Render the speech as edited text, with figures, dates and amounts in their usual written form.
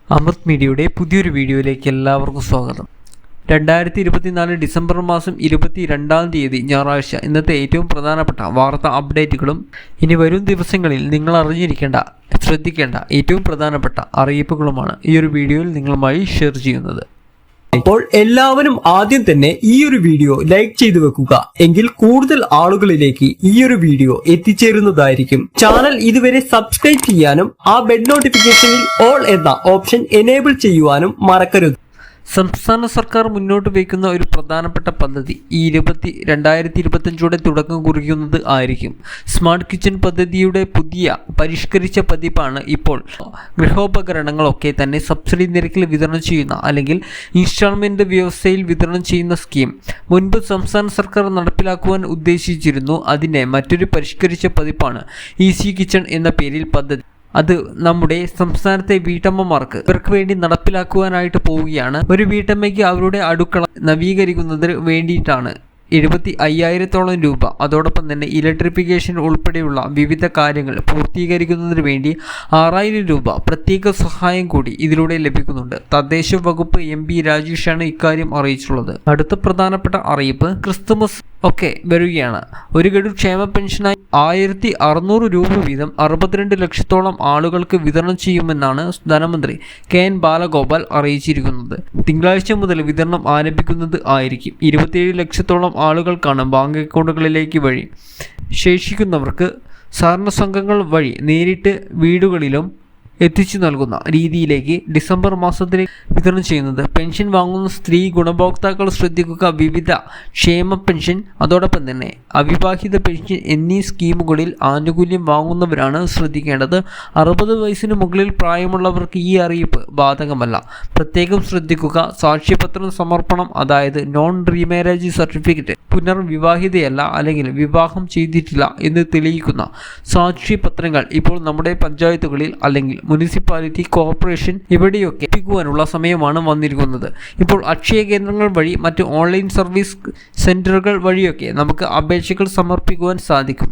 അമൃത് മീഡിയയുടെ പുതിയൊരു വീഡിയോയിലേക്ക് എല്ലാവർക്കും സ്വാഗതം. 2024 ഡിസംബർ മാസം 22-ാം തീയതി ഞായറാഴ്ച ഇന്നത്തെ ഏറ്റവും പ്രധാനപ്പെട്ട വാർത്താ അപ്ഡേറ്റുകളും ഇനി വരും ദിവസങ്ങളിൽ നിങ്ങൾ അറിഞ്ഞിരിക്കേണ്ട ശ്രദ്ധിക്കേണ്ട ഏറ്റവും പ്രധാനപ്പെട്ട അറിയിപ്പുകളുമാണ് ഈ ഒരു വീഡിയോയിൽ നിങ്ങളുമായി ഷെയർ ചെയ്യുന്നത്. അപ്പോൾ എല്ലാവരും ആദ്യം തന്നെ ഈ ഒരു വീഡിയോ ലൈക്ക് ചെയ്തു വെക്കുക, എങ്കിൽ കൂടുതൽ ആളുകളിലേക്ക് ഈ ഒരു വീഡിയോ എത്തിച്ചേരുന്നതായിരിക്കും. ചാനൽ ഇതുവരെ സബ്സ്ക്രൈബ് ചെയ്യാനും ആ ബെൽ നോട്ടിഫിക്കേഷനിൽ ഓൾ എന്ന ഓപ്ഷൻ എനേബിൾ ചെയ്യുവാനും മറക്കരുത്. സംസ്ഥാന സർക്കാർ മുന്നോട്ട് വയ്ക്കുന്ന ഒരു പ്രധാനപ്പെട്ട പദ്ധതി ഈ 2025 തുടക്കം കുറിക്കുന്നത് ആയിരിക്കും. സ്മാർട്ട് കിച്ചൺ പദ്ധതിയുടെ പുതിയ പരിഷ്കരിച്ച പതിപ്പാണ് ഇപ്പോൾ ഗൃഹോപകരണങ്ങളൊക്കെ തന്നെ സബ്സിഡി നിരക്കിൽ വിതരണം ചെയ്യുന്ന അല്ലെങ്കിൽ ഇൻസ്റ്റാൾമെന്റ് വ്യവസ്ഥയിൽ വിതരണം ചെയ്യുന്ന സ്കീം. മുൻപ് സംസ്ഥാന സർക്കാർ നടപ്പിലാക്കുവാൻ ഉദ്ദേശിച്ചിരുന്നു. അതിൻ്റെ മറ്റൊരു പരിഷ്കരിച്ച പതിപ്പാണ് ഈസി കിച്ചൺ എന്ന പേരിൽ പദ്ധതി. അത് നമ്മുടെ സംസ്ഥാനത്തെ വീട്ടമ്മമാർക്ക് ഇവർക്ക് വേണ്ടി നടപ്പിലാക്കുവാനായിട്ട് പോവുകയാണ്. ഒരു വീട്ടമ്മയ്ക്ക് അവരുടെ അടുക്കള നവീകരിക്കുന്നതിന് വേണ്ടിയിട്ടാണ് 75,000-ഓളം രൂപ, അതോടൊപ്പം തന്നെ ഇലക്ട്രിഫിക്കേഷൻ ഉൾപ്പെടെയുള്ള വിവിധ കാര്യങ്ങൾ പൂർത്തീകരിക്കുന്നതിന് വേണ്ടി 6,000 രൂപ പ്രത്യേക സഹായം കൂടി ഇതിലൂടെ ലഭിക്കുന്നുണ്ട്. തദ്ദേശ വകുപ്പ് MP രാജേഷാണ് ഇക്കാര്യം അറിയിച്ചുള്ളത്. അടുത്ത പ്രധാനപ്പെട്ട അറിയിപ്പ്, ക്രിസ്തുമസ് ഒക്കെ വരികയാണ്. ഒരു ഗഡു ക്ഷേമ പെൻഷനായി 1,600 രൂപ വീതം 62 ലക്ഷത്തോളം ആളുകൾക്ക് വിതരണം ചെയ്യുമെന്നാണ് ധനമന്ത്രി KN ബാലഗോപാൽ അറിയിച്ചിരിക്കുന്നത്. തിങ്കളാഴ്ച മുതൽ വിതരണം ആരംഭിക്കുന്നത് ആയിരിക്കും. 27 ലക്ഷത്തോളം ആളുകൾക്കാണ് ബാങ്ക് അക്കൗണ്ടുകളിലേക്ക് വഴി. ശേഷിക്കുന്നവർക്ക് സഹകരണ സംഘങ്ങൾ വഴി നേരിട്ട് വീടുകളിലും എത്തിച്ചു നൽകുന്ന രീതിയിലേക്ക് ഡിസംബർ മാസത്തിൽ വിതരണം ചെയ്യുന്നത്. പെൻഷൻ വാങ്ങുന്ന സ്ത്രീ ഗുണഭോക്താക്കൾ ശ്രദ്ധിക്കുക. വിവിധ ക്ഷേമ പെൻഷൻ, അതോടൊപ്പം തന്നെ അവിവാഹിത പെൻഷൻ എന്നീ സ്കീമുകളിൽ ആനുകൂല്യം വാങ്ങുന്നവരാണ് ശ്രദ്ധിക്കേണ്ടത്. 60 വയസ്സിന് മുകളിൽ പ്രായമുള്ളവർക്ക് ഈ അറിയിപ്പ് ബാധകമല്ല. പ്രത്യേകം ശ്രദ്ധിക്കുക. സാക്ഷ്യപത്രം സമർപ്പണം, അതായത് നോൺ റീമാരേജ് സർട്ടിഫിക്കറ്റ്, പുനർവിവാഹിതയല്ല അല്ലെങ്കിൽ വിവാഹം ചെയ്തിട്ടില്ല എന്ന് തെളിയിക്കുന്ന സാക്ഷ്യപത്രങ്ങൾ ഇപ്പോൾ നമ്മുടെ പഞ്ചായത്തുകളിൽ അല്ലെങ്കിൽ മുനിസിപ്പാലിറ്റി, കോർപ്പറേഷൻ ഇവിടെയൊക്കെ എത്തിക്കുവാനുള്ള സമയമാണ് വന്നിരിക്കുന്നത്. ഇപ്പോൾ അക്ഷയ കേന്ദ്രങ്ങൾ വഴി മറ്റ് ഓൺലൈൻ സർവീസ് സെന്ററുകൾ വഴിയൊക്കെ നമുക്ക് അപേക്ഷകൾ സമർപ്പിക്കുവാൻ സാധിക്കും.